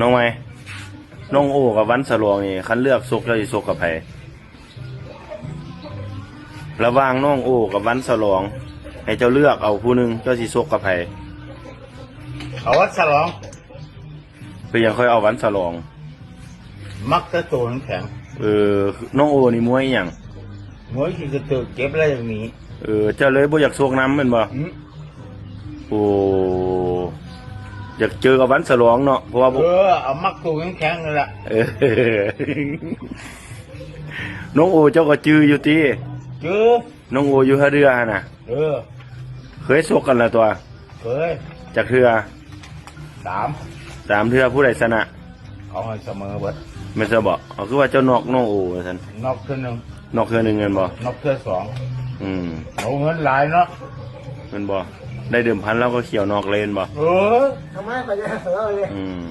น้องไหมน้องโอกับวันสลองนี่คันเลือกซกเจ้าสิซกกับไผระหว่างน้องโอกับวันสลองให้เจ้าเลือกเอาผู้หนึงเจ้าสิซกกับไผ เอาวัดฉลอง เพื่อยังค่อยเอาวันสลอง มักจะตัวแข็ง น้องโอนี่มวยอหย่าง มวยที่จะเจอเก็บอะไรอย่างนี้ เจ้าเลยบ่อยากซกน้ำแมันบ่ อืม โอ้อยากเจอกับวันสลองเนาะเพราะว่าบ่ เอามักตัวแข็งนั่นแหละ เออ น้องโอเจ้าก็จื้ออยู่ติ เจอ น้องโออยู่ท่าเรือหั่นน่ะ เคยซกกันแล้วตัว เคย จากเรือ 3 3เรือผู้ใดชนะ เอาให้เสมอเบิด แม่นจะบอกเอาคือว่าเจ้านอกน้องโอว่าซั่น นอกเท่านึง นอกเทื่อหนึงแม่นบ่ นอกเท่าสอง อืม เอาเงินหลายเนาะ แม่นบ่ได้เดิมพันแล้วก็เขียวนอกเลนบ่ เออ ทำไมไปจะเสือเลย อืม